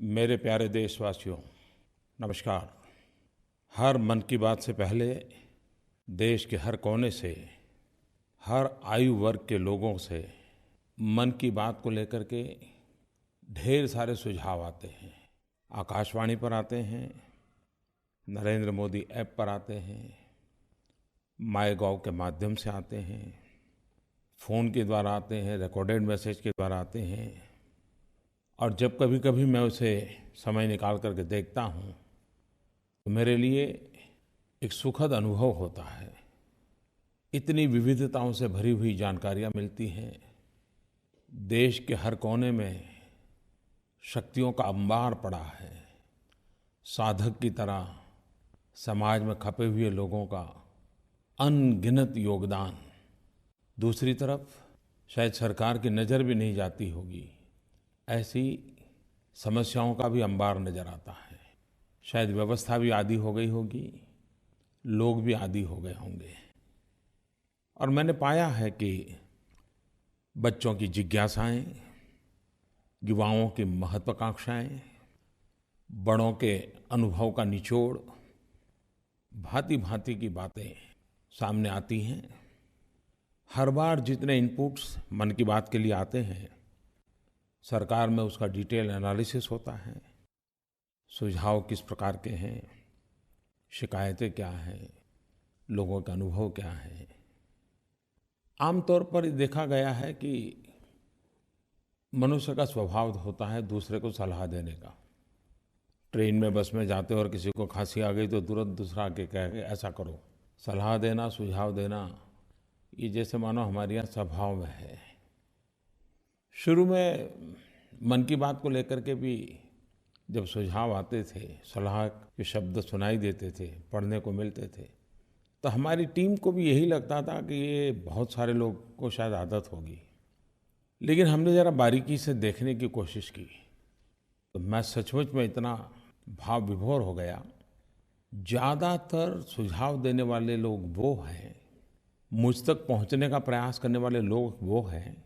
मेरे प्यारे देशवासियों, नमस्कार। हर मन की बात से पहले देश के हर कोने से, हर आयु वर्ग के लोगों से मन की बात को लेकर के ढेर सारे सुझाव आते हैं। आकाशवाणी पर आते हैं, नरेंद्र मोदी ऐप पर आते हैं, माईगोव के माध्यम से आते हैं, फ़ोन के द्वारा आते हैं, रिकॉर्डेड मैसेज के द्वारा आते हैं। और जब कभी-कभी मैं उसे समय निकाल करके देखता हूँ तो मेरे लिए एक सुखद अनुभव होता है। इतनी विविधताओं से भरी हुई जानकारियाँ मिलती हैं। देश के हर कोने में शक्तियों का अंबार पड़ा है। साधक की तरह समाज में खपे हुए लोगों का अनगिनत योगदान। दूसरी तरफ शायद सरकार की नज़र भी नहीं जाती होगी, ऐसी समस्याओं का भी अंबार नज़र आता है। शायद व्यवस्था भी आदी हो गई होगी, लोग भी आदी हो गए होंगे। और मैंने पाया है कि बच्चों की जिज्ञासाएं, युवाओं की महत्वाकांक्षाएं, बड़ों के अनुभव का निचोड़, भांति-भांति की बातें सामने आती हैं। हर बार जितने इनपुट्स मन की बात के लिए आते हैं, सरकार में उसका डिटेल एनालिसिस होता है। सुझाव किस प्रकार के हैं, शिकायतें क्या हैं, लोगों का अनुभव क्या है। आमतौर पर देखा गया है कि मनुष्य का स्वभाव होता है दूसरे को सलाह देने का। ट्रेन में, बस में जाते और किसी को खांसी आ गई तो तुरंत दूसरा आके कह के ऐसा करो। सलाह देना, सुझाव देना, ये जैसे मानो हमारे यहाँ स्वभाव में है। शुरू में मन की बात को लेकर के भी जब सुझाव आते थे, सलाह के शब्द सुनाई देते थे, पढ़ने को मिलते थे, तो हमारी टीम को भी यही लगता था कि ये बहुत सारे लोग को शायद आदत होगी। लेकिन हमने ज़रा बारीकी से देखने की कोशिश की तो मैं सचमुच में इतना भाव विभोर हो गया। ज़्यादातर सुझाव देने वाले लोग वो हैं, मुझ तक पहुंचने का प्रयास करने वाले लोग वो हैं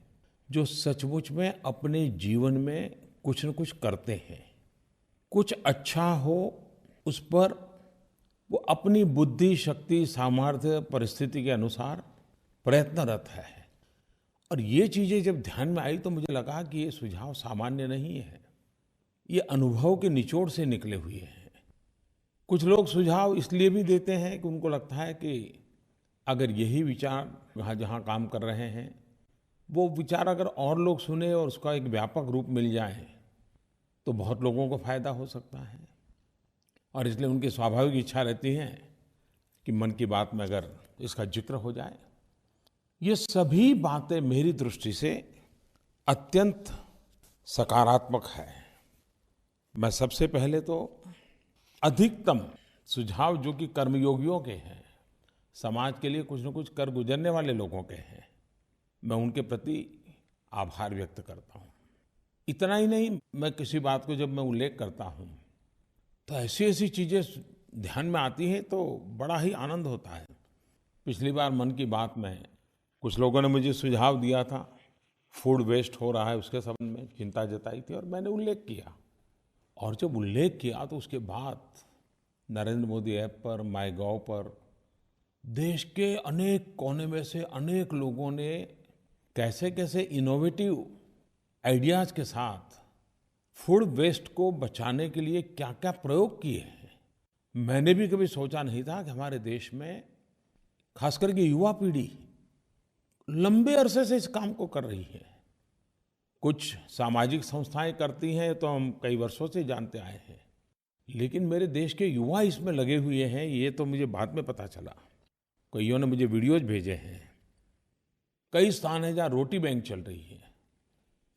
जो सचमुच में अपने जीवन में कुछ न कुछ करते हैं। कुछ अच्छा हो उस पर वो अपनी बुद्धि, शक्ति, सामर्थ्य, परिस्थिति के अनुसार प्रयत्नरत है। और ये चीज़ें जब ध्यान में आई तो मुझे लगा कि ये सुझाव सामान्य नहीं है, ये अनुभव के निचोड़ से निकले हुए हैं। कुछ लोग सुझाव इसलिए भी देते हैं कि उनको लगता है कि अगर यही विचार जहाँ काम कर रहे हैं, वो विचार अगर और लोग सुने और उसका एक व्यापक रूप मिल जाए तो बहुत लोगों को फायदा हो सकता है। और इसलिए उनकी स्वाभाविक इच्छा रहती है कि मन की बात में अगर इसका जिक्र हो जाए। ये सभी बातें मेरी दृष्टि से अत्यंत सकारात्मक है। मैं सबसे पहले तो अधिकतम सुझाव जो कि कर्मयोगियों के हैं, समाज के लिए कुछ न कुछ कर गुजरने वाले लोगों के हैं, मैं उनके प्रति आभार व्यक्त करता हूँ। इतना ही नहीं, मैं किसी बात को जब मैं उल्लेख करता हूँ तो ऐसी ऐसी चीज़ें ध्यान में आती हैं तो बड़ा ही आनंद होता है। पिछली बार मन की बात में कुछ लोगों ने मुझे सुझाव दिया था, फूड वेस्ट हो रहा है उसके संबंध में चिंता जताई थी और मैंने उल्लेख किया। और जब उल्लेख किया तो उसके बाद नरेंद्र मोदी ऐप पर, माईगोव पर देश के अनेक कोने में से अनेक लोगों ने कैसे कैसे इनोवेटिव आइडियाज़ के साथ फूड वेस्ट को बचाने के लिए क्या क्या प्रयोग किए हैं। मैंने भी कभी सोचा नहीं था कि हमारे देश में खास करके युवा पीढ़ी लंबे अरसे से इस काम को कर रही है। कुछ सामाजिक संस्थाएं करती हैं तो हम कई वर्षों से जानते आए हैं, लेकिन मेरे देश के युवा इसमें लगे हुए हैं ये तो मुझे बाद में पता चला। कईयों ने मुझे वीडियोज भेजे हैं। कई स्थान हैं जहाँ रोटी बैंक चल रही है।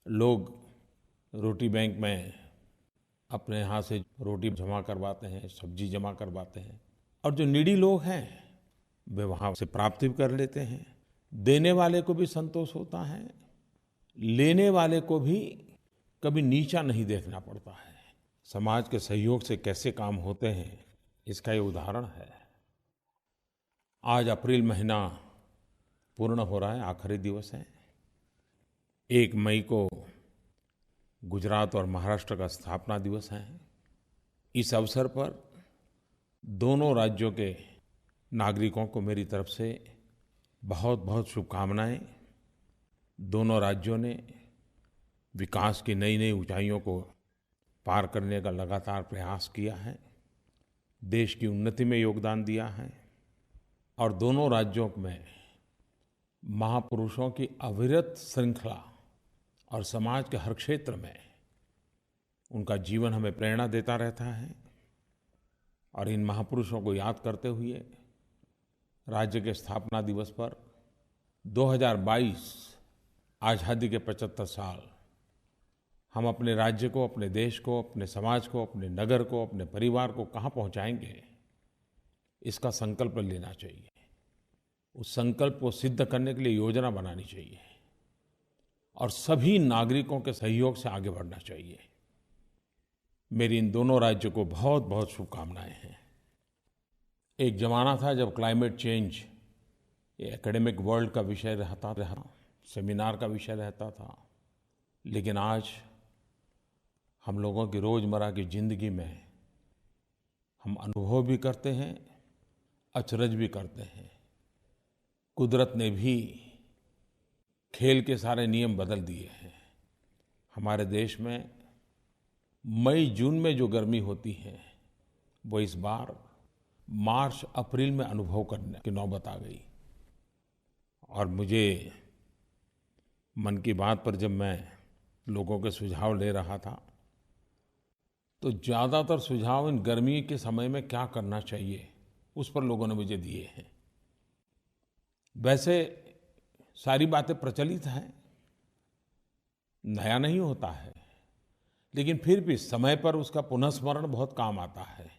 लोग रोटी बैंक में अपने यहाँ से रोटी जमा करवाते हैं, सब्जी जमा करवाते हैं और जो नीडी लोग हैं वे वहाँ से प्राप्त भी कर लेते हैं। देने वाले को भी संतोष होता है, लेने वाले को भी कभी नीचा नहीं देखना पड़ता है। समाज के सहयोग से कैसे काम होते हैं इसका ये उदाहरण है। आज अप्रैल महीना पूर्ण हो रहा है, आखिरी दिवस है। 1 मई को गुजरात और महाराष्ट्र का स्थापना दिवस है। इस अवसर पर दोनों राज्यों के नागरिकों को मेरी तरफ से बहुत-बहुत शुभकामनाएं। दोनों राज्यों ने विकास की नई-नई ऊंचाइयों को पार करने का लगातार प्रयास किया है, देश की उन्नति में योगदान दिया है और दोनों राज्यों में महापुरुषों की अविरत श्रृंखला और समाज के हर क्षेत्र में उनका जीवन हमें प्रेरणा देता रहता है। और इन महापुरुषों को याद करते हुए राज्य के स्थापना दिवस पर 2022 आज़ादी के 75 साल हम अपने राज्य को, अपने देश को, अपने समाज को, अपने नगर को, अपने परिवार को कहाँ पहुँचाएंगे, इसका संकल्प लेना चाहिए। उस संकल्प को सिद्ध करने के लिए योजना बनानी चाहिए और सभी नागरिकों के सहयोग से आगे बढ़ना चाहिए। मेरी इन दोनों राज्यों को बहुत-बहुत शुभकामनाएं हैं। एक ज़माना था जब क्लाइमेट चेंज ये एकेडमिक वर्ल्ड का विषय रहता सेमिनार का विषय रहता था, लेकिन आज हम लोगों की रोज़मर्रा की ज़िंदगी में हम अनुभव भी करते हैं, अचरज भी करते हैं। कुदरत ने भी खेल के सारे नियम बदल दिए हैं। हमारे देश में मई जून में जो गर्मी होती है वो इस बार मार्च अप्रैल में अनुभव करने की नौबत आ गई। और मुझे मन की बात पर जब मैं लोगों के सुझाव ले रहा था तो ज़्यादातर सुझाव इन गर्मी के समय में क्या करना चाहिए उस पर लोगों ने मुझे दिए हैं। वैसे सारी बातें प्रचलित हैं, नया नहीं होता है, लेकिन फिर भी समय पर उसका पुनःस्मरण बहुत काम आता है।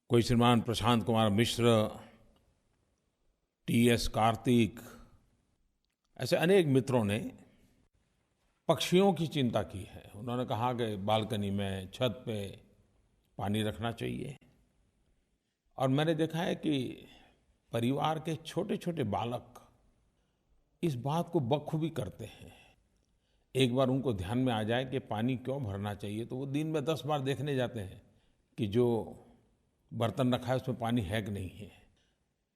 कोई श्रीमान प्रशांत कुमार मिश्र, टीएस कार्तिक, ऐसे अनेक मित्रों ने पक्षियों की चिंता की है। उन्होंने कहा कि बालकनी में, छत पे पानी रखना चाहिए। और मैंने देखा है कि परिवार के छोटे-छोटे बालक इस बात को बखूबी करते हैं। एक बार उनको ध्यान में आ जाए कि पानी क्यों भरना चाहिए तो वो दिन में 10 बार देखने जाते हैं कि जो बर्तन रखा है उसमें पानी है कि नहीं है,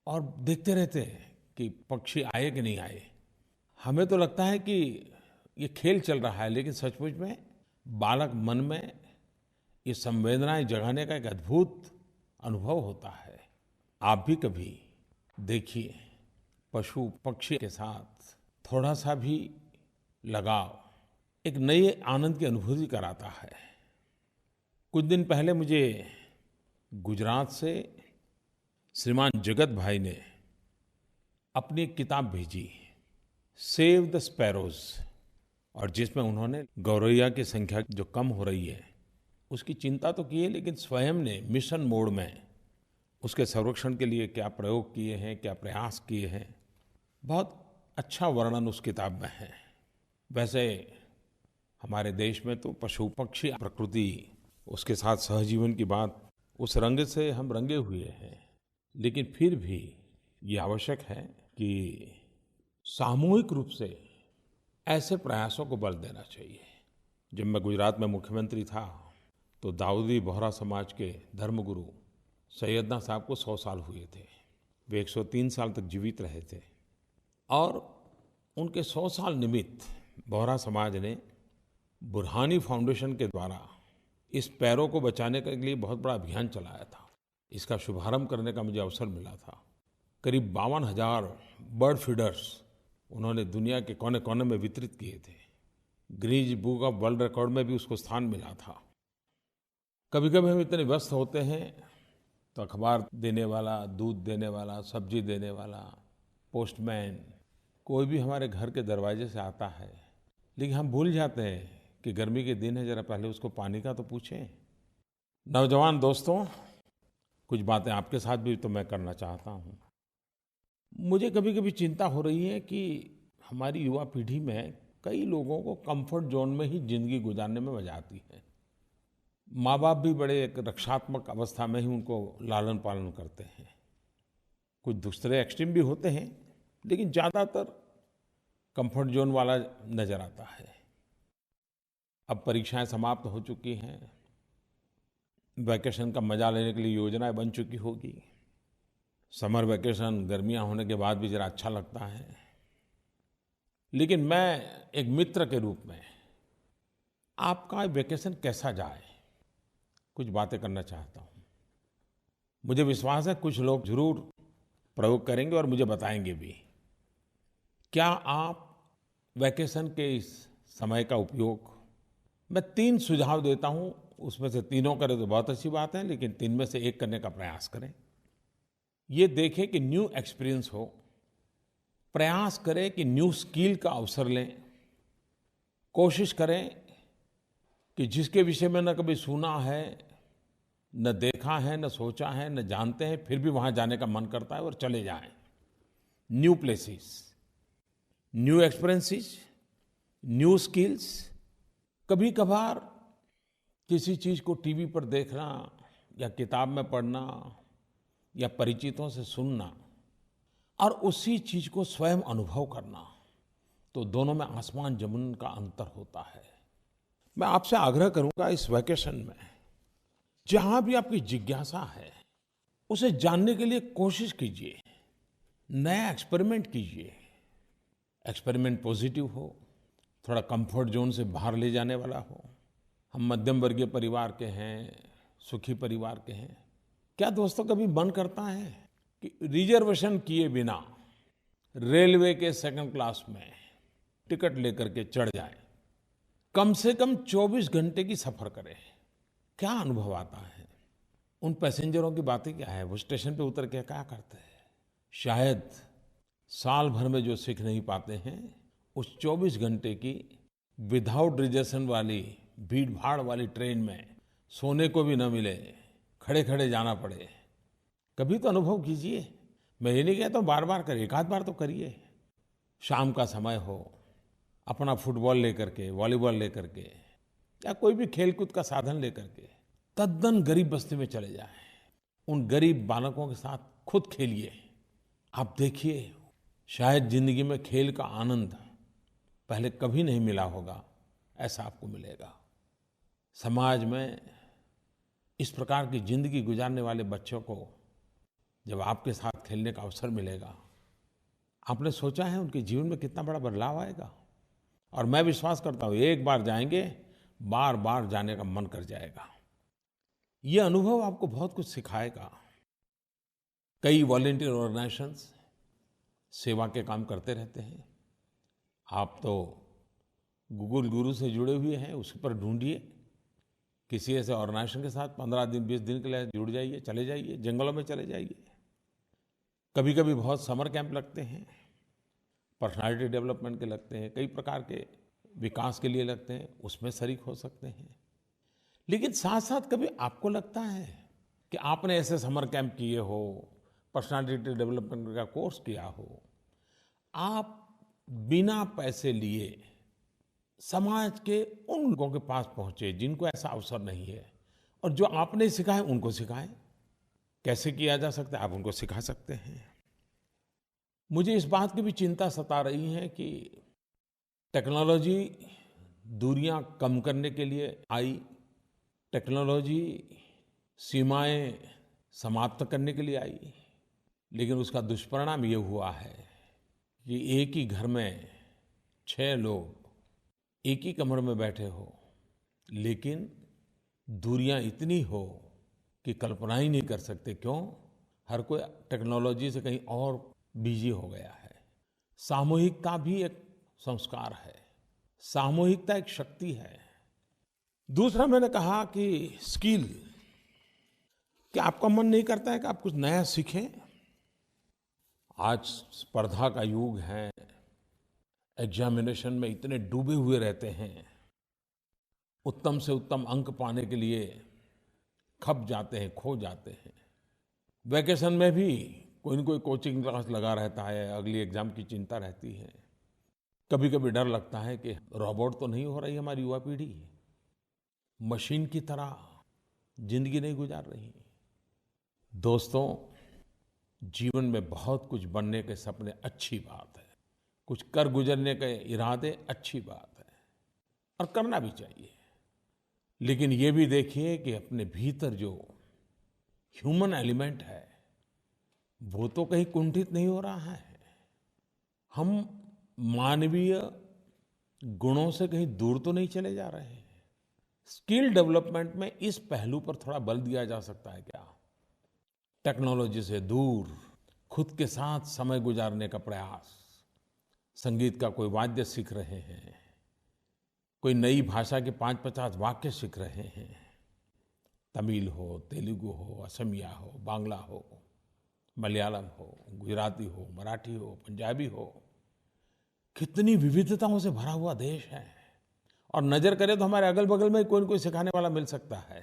और देखते रहते हैं कि पक्षी आए कि नहीं आए। हमें तो लगता है कि ये खेल चल रहा है, लेकिन सचमुच में बालक मन में ये संवेदनाएं जगाने का एक अद्भुत अनुभव होता है। आप भी कभी देखिए, पशु पक्षी के साथ थोड़ा सा भी लगाव एक नए आनंद की अनुभूति कराता है। कुछ दिन पहले मुझे गुजरात से श्रीमान जगत भाई ने अपनी एक किताब भेजी, सेव द स्पैरोज, और जिसमें उन्होंने गौरैया की संख्या जो कम हो रही है उसकी चिंता तो की है, लेकिन स्वयं ने मिशन मोड में उसके संरक्षण के लिए क्या प्रयोग किए हैं, क्या प्रयास किए हैं, बहुत अच्छा वर्णन उस किताब में है। वैसे हमारे देश में तो पशु पक्षी, प्रकृति, उसके साथ सहजीवन की बात उस रंग से हम रंगे हुए हैं, लेकिन फिर भी ये आवश्यक है कि सामूहिक रूप से ऐसे प्रयासों को बल देना चाहिए। जब मैं गुजरात में मुख्यमंत्री था तो दाऊदी बोहरा समाज के धर्मगुरु सैयदना साहब को 100 साल हुए थे। वे 103 साल तक जीवित रहे थे और उनके 100 साल निमित्त बोहरा समाज ने बुरहानी फाउंडेशन के द्वारा इस पैरों को बचाने के लिए बहुत बड़ा अभियान चलाया था। इसका शुभारंभ करने का मुझे अवसर मिला था। करीब 52,000 बर्ड फीडर्स उन्होंने दुनिया के कोने-कोने में वितरित किए थे। Guinness book of world record में भी उसको स्थान मिला था। कभी-कभी हम इतने व्यस्त होते हैं तो अखबार देने वाला, दूध देने वाला, सब्जी देने वाला, पोस्टमैन, कोई भी हमारे घर के दरवाजे से आता है, लेकिन हम भूल जाते हैं कि गर्मी के दिन है, जरा पहले उसको पानी का तो पूछें। नौजवान दोस्तों, कुछ बातें आपके साथ भी तो मैं करना चाहता हूँ। मुझे कभी-कभी चिंता हो रही है कि हमारी युवा पीढ़ी में कई लोगों को कंफर्ट जोन में ही ज़िंदगी गुजारने में मजा आती है। माँ-बाप भी बड़े एक रक्षात्मक अवस्था में ही उनको लालन-पालन करते हैं। कुछ दूसरे एक्सट्रीम भी होते हैं, लेकिन ज़्यादातर कंफर्ट जोन वाला नज़र आता है। अब परीक्षाएं समाप्त हो चुकी हैं, वैकेशन का मजा लेने के लिए योजनाएं बन चुकी होगी। समर वैकेशन गर्मियां होने के बाद भी जरा अच्छा लगता है। लेकिन मैं एक मित्र के रूप में आपका वैकेशन कैसा जाए, कुछ बातें करना चाहता हूँ। मुझे विश्वास है कुछ लोग जरूर प्रयोग करेंगे और मुझे बताएंगे भी। क्या आप वैकेशन के इस समय का उपयोग, मैं 3 सुझाव देता हूँ, उसमें से तीनों करें तो बहुत अच्छी बात है, लेकिन 3 में से एक करने का प्रयास करें। ये देखें कि न्यू एक्सपीरियंस हो, प्रयास करें कि न्यू स्किल का अवसर लें, कोशिश करें कि जिसके विषय में न कभी सुना है, न देखा है, न सोचा है, न जानते हैं, फिर भी वहाँ जाने का मन करता है और चले जाएं। New places, new experiences, new skills. कभी कभार किसी चीज़ को टीवी पर देखना या किताब में पढ़ना या परिचितों से सुनना और उसी चीज़ को स्वयं अनुभव करना, तो दोनों में आसमान जमीन का अंतर होता है। मैं आपसे आग्रह करूंगा इस वैकेशन में जहां भी आपकी जिज्ञासा है उसे जानने के लिए कोशिश कीजिए, नया एक्सपेरिमेंट कीजिए। एक्सपेरिमेंट पॉजिटिव हो, थोड़ा कंफर्ट जोन से बाहर ले जाने वाला हो। हम मध्यम वर्गीय परिवार के हैं, सुखी परिवार के हैं। क्या दोस्तों कभी मन करता है कि रिजर्वेशन किए बिना रेलवे के सेकंड क्लास में टिकट लेकर के चढ़ जाएं, कम से कम 24 घंटे की सफर करें? क्या अनुभव आता है? उन पैसेंजरों की बातें क्या है? वो स्टेशन पे उतर के क्या करते हैं? शायद साल भर में जो सीख नहीं पाते हैं, उस 24 घंटे की विदाउट रिजर्वेशन वाली भीड़-भाड़ वाली ट्रेन में सोने को भी न मिले, खड़े-खड़े जाना पड़े, कभी तो अनुभव कीजिए। मैं ये नहीं कहता हूँ बार-बार करिए, एक आध बार तो करिए। शाम का समय हो, अपना फुटबॉल लेकर के, वॉलीबॉल लेकर के या कोई भी खेलकूद का साधन लेकर के तद्दन गरीब बस्ती में चले जाएं। उन गरीब बालकों के साथ खुद खेलिए। आप देखिए, शायद जिंदगी में खेल का आनंद पहले कभी नहीं मिला होगा, ऐसा आपको मिलेगा। समाज में इस प्रकार की जिंदगी गुजारने वाले बच्चों को जब आपके साथ खेलने का अवसर मिलेगा, आपने सोचा है उनके जीवन में कितना बड़ा बदलाव आएगा? और मैं विश्वास करता हूँ एक बार जाएंगे, बार बार जाने का मन कर जाएगा। ये अनुभव आपको बहुत कुछ सिखाएगा। कई वॉलंटियर ऑर्गेनाइजेशंस सेवा के काम करते रहते हैं। आप तो गूगल गुरु से जुड़े हुए हैं, उस पर ढूंढिए किसी ऐसे ऑर्गेनाइजेशन के साथ 15 दिन 20 दिन के लिए जुड़ जाइए, चले जाइए, जंगलों में चले जाइए। कभी कभी बहुत समर कैंप लगते हैं, पर्सनालिटी डेवलपमेंट के लगते हैं, कई प्रकार के विकास के लिए लगते हैं, उसमें शरीक हो सकते हैं। लेकिन साथ साथ कभी आपको लगता है कि आपने ऐसे समर कैंप किए हो, पर्सनालिटी डेवलपमेंट का कोर्स किया हो, आप बिना पैसे लिए समाज के उन लोगों के पास पहुंचे जिनको ऐसा अवसर नहीं है, और जो आपने सिखाए उनको सिखाएं। कैसे किया जा सकता है, आप उनको सिखा सकते हैं। मुझे इस बात की भी चिंता सता रही है कि टेक्नोलॉजी दूरियां कम करने के लिए आई, टेक्नोलॉजी सीमाएं समाप्त करने के लिए आई, लेकिन उसका दुष्परिणाम ये हुआ है कि एक ही घर में 6 लोग एक ही कमरे में बैठे हो, लेकिन दूरियां इतनी हो कि कल्पना ही नहीं कर सकते। क्यों? हर कोई टेक्नोलॉजी से कहीं और बिजी हो गया है। सामूहिकता भी एक संस्कार है, सामूहिकता एक शक्ति है। दूसरा मैंने कहा कि स्किल, क्या आपका मन नहीं करता है कि आप कुछ नया सीखें? आज स्पर्धा का युग है, एग्जामिनेशन में इतने डूबे हुए रहते हैं, उत्तम से उत्तम अंक पाने के लिए खप जाते हैं, खो जाते हैं। वैकेशन में भी कोई न कोई कोचिंग क्लास लगा रहता है, अगली एग्जाम की चिंता रहती है। कभी कभी डर लगता है कि रोबोट तो नहीं हो रही हमारी युवा पीढ़ी, मशीन की तरह जिंदगी नहीं गुजार रही। दोस्तों, जीवन में बहुत कुछ बनने के सपने अच्छी बात है, कुछ कर गुजरने के इरादे अच्छी बात है, और करना भी चाहिए। लेकिन ये भी देखिए कि अपने भीतर जो ह्यूमन एलिमेंट है, वो तो कहीं कुंठित नहीं हो रहा है। हम मानवीय गुणों से कहीं दूर तो नहीं चले जा रहे हैं। स्किल डेवलपमेंट में इस पहलू पर थोड़ा बल दिया जा सकता है क्या? टेक्नोलॉजी से दूर खुद के साथ समय गुजारने का प्रयास। संगीत का कोई वाद्य सीख रहे हैं, कोई नई भाषा के 5-50 वाक्य सीख रहे हैं, तमिल हो, तेलुगु हो, असमिया हो, बांग्ला हो, मलयालम हो, गुजराती हो, मराठी हो, पंजाबी हो। कितनी विविधताओं से भरा हुआ देश है। और नज़र करें तो हमारे अगल-बगल में कोई न कोई सिखाने वाला मिल सकता है।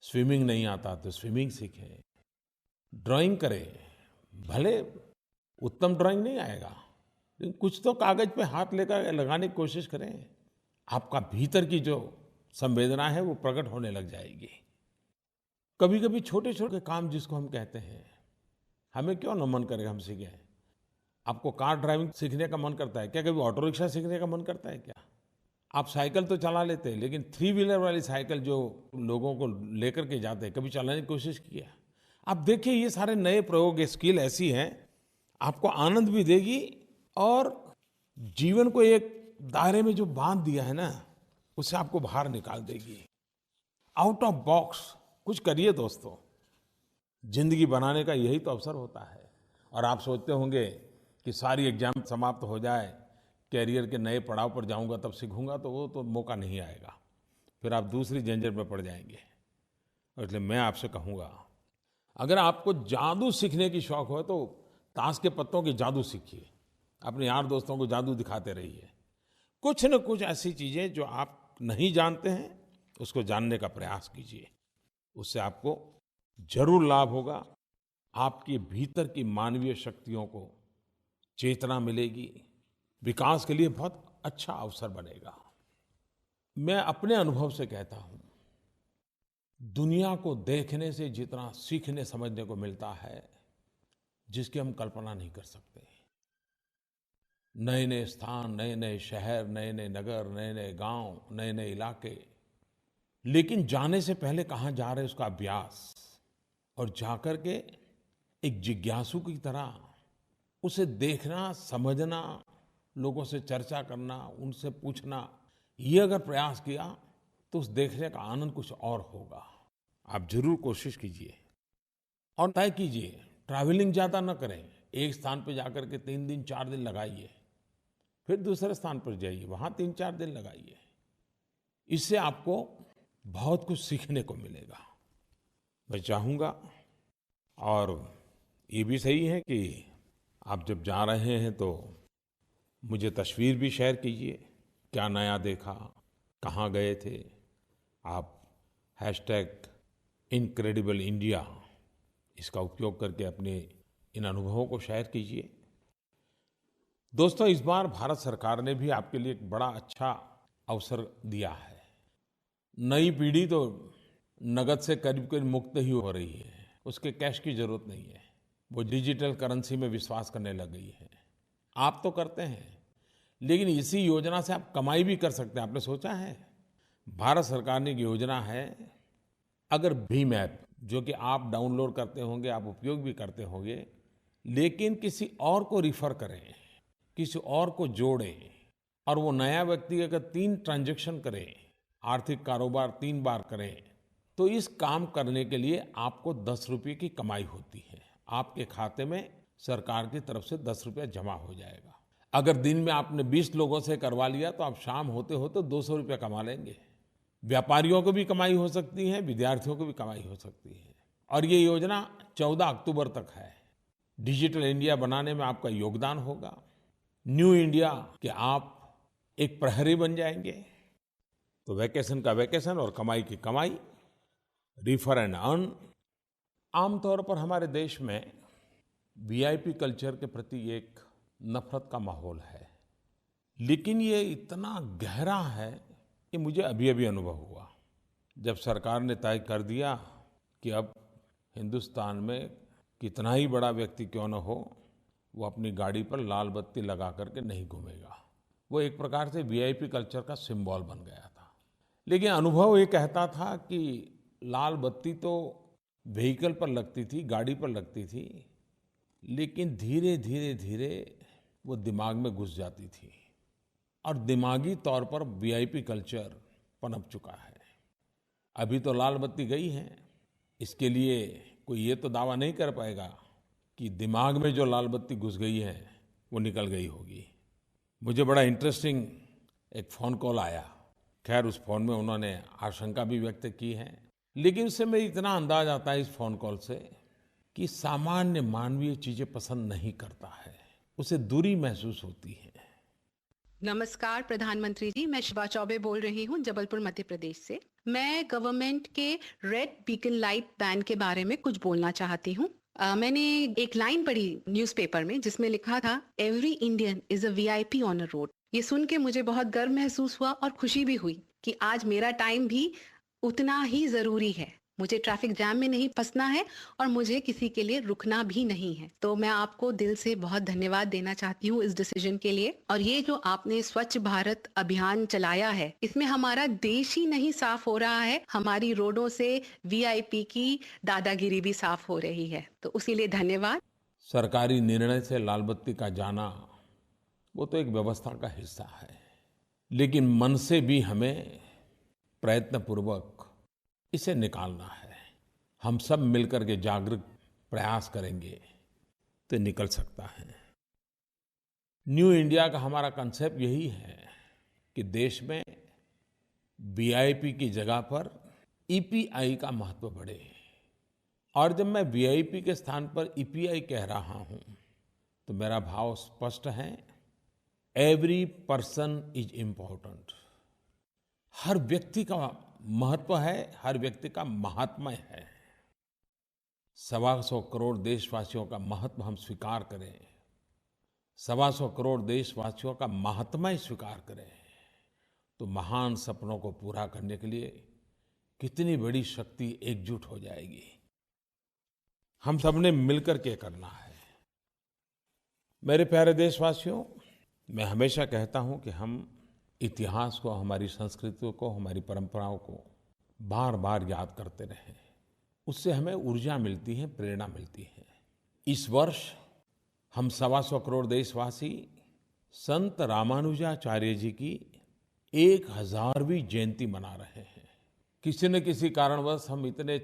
स्विमिंग नहीं आता तो स्विमिंग सीखें, ड्राइंग करें। भले उत्तम ड्राइंग नहीं आएगा, लेकिन कुछ तो कागज़ पे हाथ लेकर लगाने की कोशिश करें। आपका भीतर की जो संवेदना है वो प्रकट होने लग जाएगी। कभी-कभी छोटे-छोटे काम जिसको हम कहते हैं, हमें क्यों न मन करेगा हम सीखें। आपको कार ड्राइविंग सीखने का मन करता है क्या? कभी ऑटो रिक्शा सीखने का मन करता है क्या? आप साइकिल तो चला लेते हैं, लेकिन 3 व्हीलर वाली साइकिल जो लोगों को लेकर के जाते हैं, कभी चलाने की कोशिश किया? आप देखिए ये सारे नए प्रयोग, ये स्किल ऐसी हैं, आपको आनंद भी देगी और जीवन को एक दायरे में जो बांध दिया है ना, उससे आपको बाहर निकाल देगी। आउट ऑफ बॉक्स कुछ करिए दोस्तों। जिंदगी बनाने का यही तो अवसर होता है। और आप सोचते होंगे कि सारी एग्जाम समाप्त हो जाए, कैरियर के नए पड़ाव पर जाऊंगा तब सीखूंगा, तो वो तो मौका नहीं आएगा। फिर आप दूसरी झंझट में पड़ जाएंगे। और इसलिए मैं आपसे कहूँगा, अगर आपको जादू सीखने की शौक हो तो ताश के पत्तों की जादू सीखिए। अपने यार दोस्तों को जादू दिखाते रहिए। कुछ न कुछ ऐसी चीज़ें जो आप नहीं जानते हैं, उसको जानने का प्रयास कीजिए। उससे आपको जरूर लाभ होगा। आपके भीतर की मानवीय शक्तियों को चेतना मिलेगी, विकास के लिए बहुत अच्छा अवसर बनेगा। मैं अपने अनुभव से कहता हूँ, दुनिया को देखने से जितना सीखने समझने को मिलता है, जिसकी हम कल्पना नहीं कर सकते। नए नए स्थान, नए नए शहर, नए नए नगर, नए नए गांव, नए नए इलाके। लेकिन जाने से पहले कहाँ जा रहे हैं उसका अभ्यास, और जाकर के एक जिज्ञासु की तरह उसे देखना, समझना, लोगों से चर्चा करना, उनसे पूछना, ये अगर प्रयास किया तो उस देखने का आनंद कुछ और होगा। आप जरूर कोशिश कीजिए और तय कीजिए। ट्रैवलिंग ज़्यादा न करें। एक स्थान पर जाकर के 3 दिन 4 दिन लगाइए, फिर दूसरे स्थान पर जाइए, वहाँ 3-4 दिन लगाइए। इससे आपको बहुत कुछ सीखने को मिलेगा। मैं चाहूँगा, और ये भी सही है कि आप जब जा रहे हैं तो मुझे तस्वीर भी शेयर कीजिए। क्या नया देखा, कहाँ गए थे। आप #इनक्रेडिबल इंडिया इसका उपयोग करके अपने इन अनुभवों को शेयर कीजिए। दोस्तों, इस बार भारत सरकार ने भी आपके लिए एक बड़ा अच्छा अवसर दिया है। नई पीढ़ी तो नगद से करीब करीब मुक्त ही हो रही है। उसके कैश की जरूरत नहीं है। वो डिजिटल करेंसी में विश्वास करने लग गई है। आप तो करते हैं, लेकिन इसी योजना से आप कमाई भी कर सकते हैं। आपने सोचा है? भारत सरकार ने एक योजना है, अगर भीम ऐप, जो कि आप डाउनलोड करते होंगे, आप उपयोग भी करते होंगे, लेकिन किसी और को रिफर करें, किसी और को जोड़ें, और वो नया व्यक्ति अगर 3 ट्रांजैक्शन करे, आर्थिक कारोबार 3 बार करें, तो इस काम करने के लिए आपको 10 रुपये की कमाई होती है। आपके खाते में सरकार की तरफ से 10 रुपया जमा हो जाएगा। अगर दिन में आपने 20 लोगों से करवा लिया तो आप शाम होते होते 200 रुपया कमा लेंगे। व्यापारियों को भी कमाई हो सकती है, विद्यार्थियों को भी कमाई हो सकती है। और ये योजना 14 अक्टूबर तक है। डिजिटल इंडिया बनाने में आपका योगदान होगा। न्यू इंडिया के आप एक प्रहरी बन जाएंगे। तो वैकेशन का वैकेशन और कमाई की कमाई, रिफर एंड अर्न। आमतौर पर हमारे देश में वीआईपी कल्चर के प्रति एक नफरत का माहौल है, लेकिन ये इतना गहरा है कि मुझे अभी-अभी अनुभव हुआ जब सरकार ने तय कर दिया कि अब हिंदुस्तान में कितना ही बड़ा व्यक्ति क्यों न हो, वो अपनी गाड़ी पर लाल बत्ती लगा करके नहीं घूमेगा। वो एक प्रकार से वीआईपी कल्चर का सिंबल बन गया था। लेकिन अनुभव ये कहता था कि लाल बत्ती तो व्हीकल पर लगती थी, गाड़ी पर लगती थी, लेकिन धीरे-धीरे वो दिमाग में घुस जाती थी और दिमागी तौर पर वीआईपी कल्चर पनप चुका है। अभी तो लाल बत्ती गई है, इसके लिए कोई ये तो दावा नहीं कर पाएगा कि दिमाग में जो लाल बत्ती घुस गई है वो निकल गई होगी। मुझे बड़ा इंटरेस्टिंग एक फ़ोन कॉल आया। खैर उस फ़ोन में उन्होंने आशंका भी व्यक्त की है, लेकिन उससे मैं इतना अंदाज आता है इस फ़ोन कॉल से कि सामान्य मानवीय चीज़ें पसंद नहीं करता है, उसे दूरी महसूस होती है। नमस्कार प्रधानमंत्री जी, मैं शिवा चौबे बोल रही हूँ जबलपुर मध्य प्रदेश से। मैं गवर्नमेंट के रेड बीकन लाइट बैन के बारे में कुछ बोलना चाहती हूँ। मैंने एक लाइन पढ़ी न्यूज़पेपर में जिसमें लिखा था every Indian is a VIP on a road. ये सुन के मुझे बहुत गर्व महसूस हुआ और खुशी भी हुई कि आज मेरा टाइम भी उतना ही जरूरी है। मुझे ट्रैफिक जैम में नहीं फंसना है और मुझे किसी के लिए रुकना भी नहीं है। तो मैं आपको दिल से बहुत धन्यवाद देना चाहती हूँ इस डिसीजन के लिए। और ये जो आपने स्वच्छ भारत अभियान चलाया है, इसमें हमारा देश ही नहीं साफ हो रहा है, हमारी रोडों से वीआईपी की दादागिरी भी साफ हो रही है। तो उसी लिए धन्यवाद। सरकारी निर्णय से लाल बत्ती का जाना वो तो एक व्यवस्था का हिस्सा है, लेकिन मन से भी हमें प्रयत्नपूर्वक इसे निकालना है। हम सब मिलकर के जागरूक प्रयास करेंगे तो निकल सकता है। न्यू इंडिया का हमारा कांसेप्ट यही है कि देश में वीआईपी की जगह पर ईपीआई का महत्व बढ़े। और जब मैं वीआईपी के स्थान पर ईपीआई कह रहा हूं तो मेरा भाव स्पष्ट है, एवरी पर्सन इज इम्पोर्टेंट। हर व्यक्ति का महत्व है, हर व्यक्ति का महात्म्य है। 125 करोड़ देशवासियों का महत्व हम स्वीकार करें, 125 करोड़ देशवासियों का महात्म्य स्वीकार करें, तो महान सपनों को पूरा करने के लिए कितनी बड़ी शक्ति एकजुट हो जाएगी। हम सबने मिलकर के करना है। मेरे प्यारे देशवासियों, मैं हमेशा कहता हूं कि हम इतिहास को, हमारी संस्कृति को, हमारी परंपराओं को बार-बार याद करते रहें। उससे हमें ऊर्जा मिलती है, प्रेरणा मिलती है। इस वर्ष हम 125 करोड़ देशवासी संत रामानुजाचार्य जी की 1000वीं जयंती मना रहे हैं। किसी न किसी कारणवश हम इतने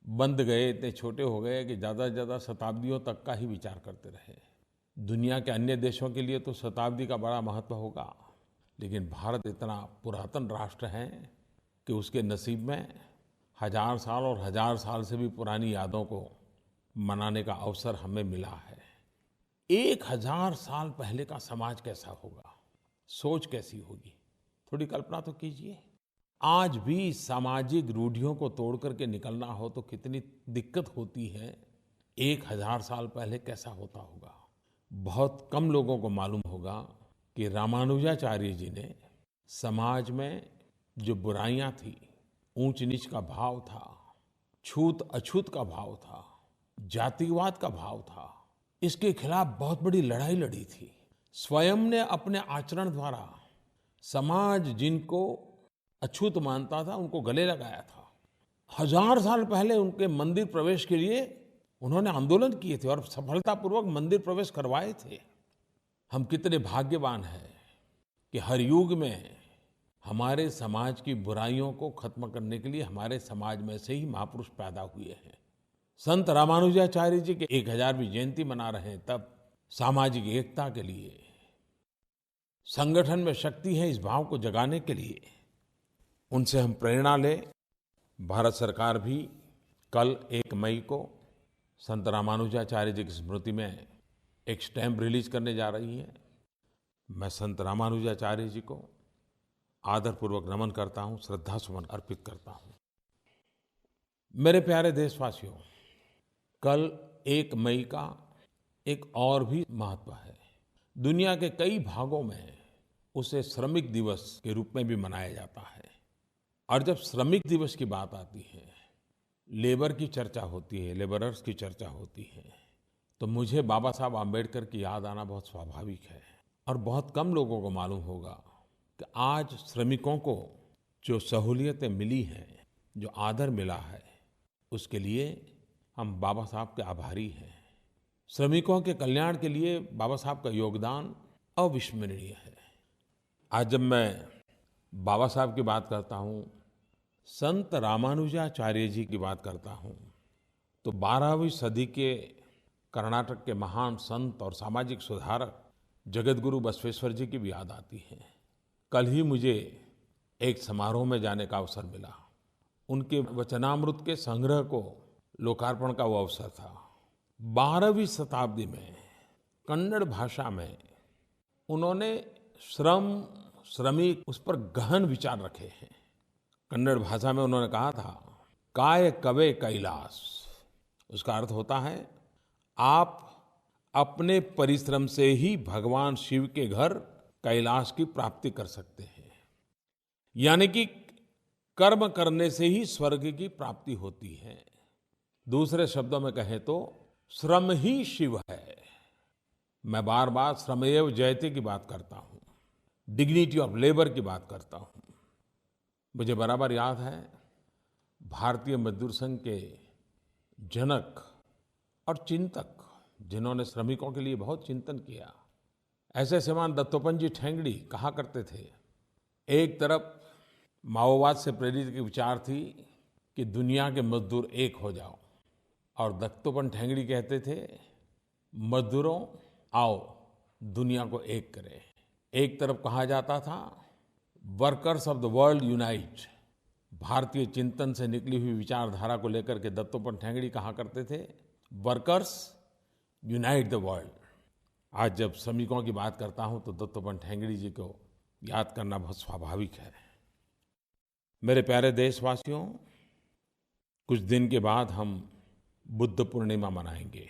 बंध गए, इतने छोटे हो गए कि ज़्यादा से ज़्यादा शताब्दियों तक का ही विचार करते रहे। दुनिया के अन्य देशों के लिए तो शताब्दी का बड़ा महत्व होगा, लेकिन भारत इतना पुरातन राष्ट्र है कि उसके नसीब में 1000 साल और 1000 साल से भी पुरानी यादों को मनाने का अवसर हमें मिला है। 1000 साल पहले का समाज कैसा होगा, सोच कैसी होगी, थोड़ी कल्पना तो कीजिए। आज भी सामाजिक रूढ़ियों को तोड़ करके निकलना हो तो कितनी दिक्कत होती है, 1000 साल पहले कैसा होता होगा। बहुत कम लोगों को मालूम होगा कि रामानुजाचार्य जी ने समाज में जो बुराइयां थी, ऊंच नीच का भाव था, छूत अछूत का भाव था, जातिवाद का भाव था, इसके खिलाफ बहुत बड़ी लड़ाई लड़ी थी। स्वयं ने अपने आचरण द्वारा समाज जिनको अछूत मानता था उनको गले लगाया था। 1000 साल पहले उनके मंदिर प्रवेश के लिए उन्होंने आंदोलन किए थे और सफलतापूर्वक मंदिर प्रवेश करवाए थे। हम कितने भाग्यवान हैं कि हर युग में हमारे समाज की बुराइयों को खत्म करने के लिए हमारे समाज में से ही महापुरुष पैदा हुए हैं। संत रामानुजाचार्य जी के 1000वीं जयंती मना रहे हैं, तब सामाजिक एकता के लिए, संगठन में शक्ति है इस भाव को जगाने के लिए उनसे हम प्रेरणा लें। भारत सरकार भी कल 1 मई को संत रामानुजाचार्य जी की स्मृति में एक स्टैम्प रिलीज करने जा रही है। मैं संत रामानुजाचार्य जी को आदरपूर्वक नमन करता हूँ, श्रद्धासुमन अर्पित करता हूँ। मेरे प्यारे देशवासियों, कल 1 मई का एक और भी महत्व है। दुनिया के कई भागों में उसे श्रमिक दिवस के रूप में भी मनाया जाता है। और जब श्रमिक दिवस की बात आती है, लेबर की चर्चा होती है, लेबरर्स की चर्चा होती है, तो मुझे बाबा साहब आम्बेडकर की याद आना बहुत स्वाभाविक है। और बहुत कम लोगों को मालूम होगा कि आज श्रमिकों को जो सहूलियतें मिली हैं, जो आदर मिला है, उसके लिए हम बाबा साहब के आभारी हैं। श्रमिकों के कल्याण के लिए बाबा साहब का योगदान अविस्मरणीय है। आज जब मैं बाबा साहब की बात करता हूँ, संत रामानुजाचार्य जी की बात करता हूँ, तो 12वीं सदी के कर्नाटक के महान संत और सामाजिक सुधारक जगतगुरु बसवेश्वर जी की भी याद आती है। कल ही मुझे एक समारोह में जाने का अवसर मिला। उनके वचनामृत के संग्रह को लोकार्पण का वो अवसर था। 12वीं शताब्दी में कन्नड़ भाषा में उन्होंने श्रम, श्रमिक, उस पर गहन विचार रखे हैं। कन्नड़ भाषा में उन्होंने कहा था, काय कवे कैलास। उसका अर्थ होता है, आप अपने परिश्रम से ही भगवान शिव के घर कैलाश की प्राप्ति कर सकते हैं। यानी कि कर्म करने से ही स्वर्ग की प्राप्ति होती है। दूसरे शब्दों में कहें तो श्रम ही शिव है। मैं बार बार श्रमेव जयते की बात करता हूँ, डिग्निटी ऑफ लेबर की बात करता हूँ। मुझे बराबर याद है, भारतीय मजदूर संघ के जनक और चिंतक, जिन्होंने श्रमिकों के लिए बहुत चिंतन किया, ऐसे श्रीमान दत्तोपंत जी ठेंगड़ी कहा करते थे, एक तरफ माओवाद से प्रेरित की विचार थी कि दुनिया के मजदूर एक हो जाओ, और दत्तोपंत ठेंगड़ी कहते थे, मजदूरों आओ दुनिया को एक करें। एक तरफ कहा जाता था, workers of the world unite. भारतीय चिंतन से निकली हुई विचारधारा को लेकर के दत्तोपंत ठेंगड़ी कहा करते थे, वर्कर्स यूनाइट द वर्ल्ड। आज जब श्रमिकों की बात करता हूं तो दत्तोपंत ठेंगड़ी जी को याद करना बहुत स्वाभाविक है। मेरे प्यारे देशवासियों, कुछ दिन के बाद हम बुद्ध पूर्णिमा मनाएंगे।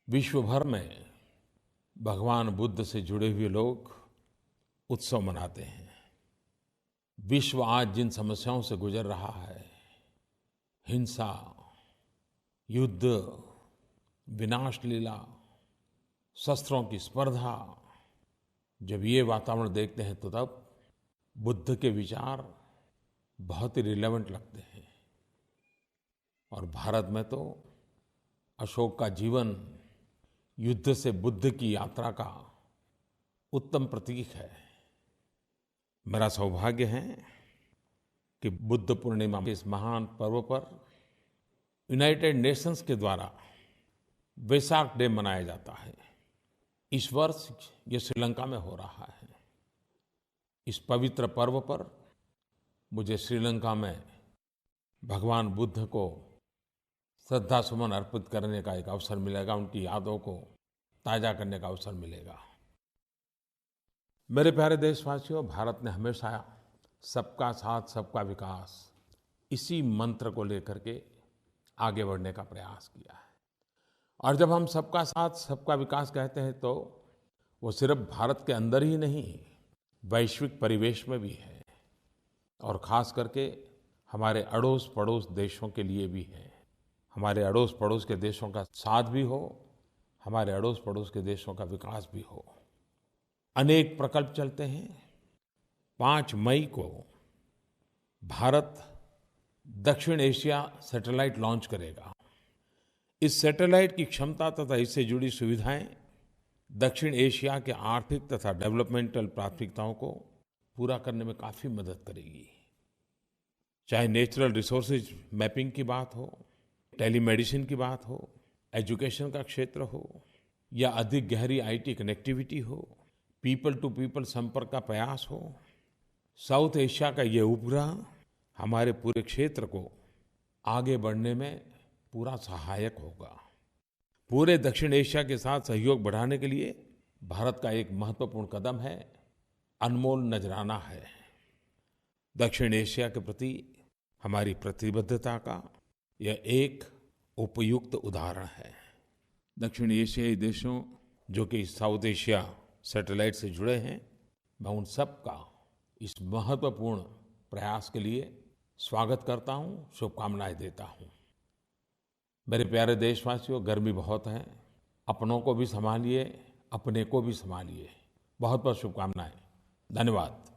विश्व भर में भगवान बुद्ध से जुड़े हुए लोग उत्सव मनाते हैं। विश्व आज जिन समस्याओं से गुजर रहा है, हिंसा, युद्ध, विनाश लीला, शस्त्रों की स्पर्धा, जब ये वातावरण देखते हैं तो तब बुद्ध के विचार बहुत ही रिलेवेंट लगते हैं। और भारत में तो अशोक का जीवन युद्ध से बुद्ध की यात्रा का उत्तम प्रतीक है। मेरा सौभाग्य है कि बुद्ध पूर्णिमा के इस महान पर्व पर यूनाइटेड नेशंस के द्वारा वैसाख डे मनाया जाता है। इस वर्ष ये श्रीलंका में हो रहा है। इस पवित्र पर्व पर मुझे श्रीलंका में भगवान बुद्ध को श्रद्धा सुमन अर्पित करने का एक अवसर मिलेगा, उनकी यादों को ताज़ा करने का अवसर मिलेगा। मेरे प्यारे देशवासियों, भारत ने हमेशा सबका साथ सबका विकास इसी मंत्र को लेकर के आगे बढ़ने का प्रयास किया है। और जब हम सबका साथ सबका विकास कहते हैं तो वो सिर्फ भारत के अंदर ही नहीं, वैश्विक परिवेश में भी है, और ख़ास करके हमारे अड़ोस पड़ोस देशों के लिए भी है। हमारे अड़ोस पड़ोस के देशों का साथ भी हो, हमारे अड़ोस पड़ोस के देशों का विकास भी हो। अनेक प्रकल्प चलते हैं। 5 मई को भारत दक्षिण एशिया सैटेलाइट लॉन्च करेगा। इस सैटेलाइट की क्षमता तथा इससे जुड़ी सुविधाएं दक्षिण एशिया के आर्थिक तथा डेवलपमेंटल प्राथमिकताओं को पूरा करने में काफ़ी मदद करेगी। चाहे नेचुरल रिसोर्सेज मैपिंग की बात हो, टेलीमेडिसिन की बात हो, एजुकेशन का क्षेत्र हो, या अधिक गहरी आईटी कनेक्टिविटी हो, पीपल टू पीपल संपर्क का प्रयास हो, साउथ एशिया का ये उपग्रह हमारे पूरे क्षेत्र को आगे बढ़ने में पूरा सहायक होगा। पूरे दक्षिण एशिया के साथ सहयोग बढ़ाने के लिए भारत का एक महत्वपूर्ण कदम है, अनमोल नजराना है। दक्षिण एशिया के प्रति हमारी प्रतिबद्धता का यह एक उपयुक्त उदाहरण है। दक्षिण एशियाई देशों जो कि साउथ एशिया सैटेलाइट से जुड़े हैं, मैं उन सब का इस महत्वपूर्ण प्रयास के लिए स्वागत करता हूँ, शुभकामनाएं देता हूँ। मेरे प्यारे देशवासियों, गर्मी बहुत है, अपनों को भी संभालिए, अपने को भी संभालिए। बहुत बहुत शुभकामनाएं। धन्यवाद।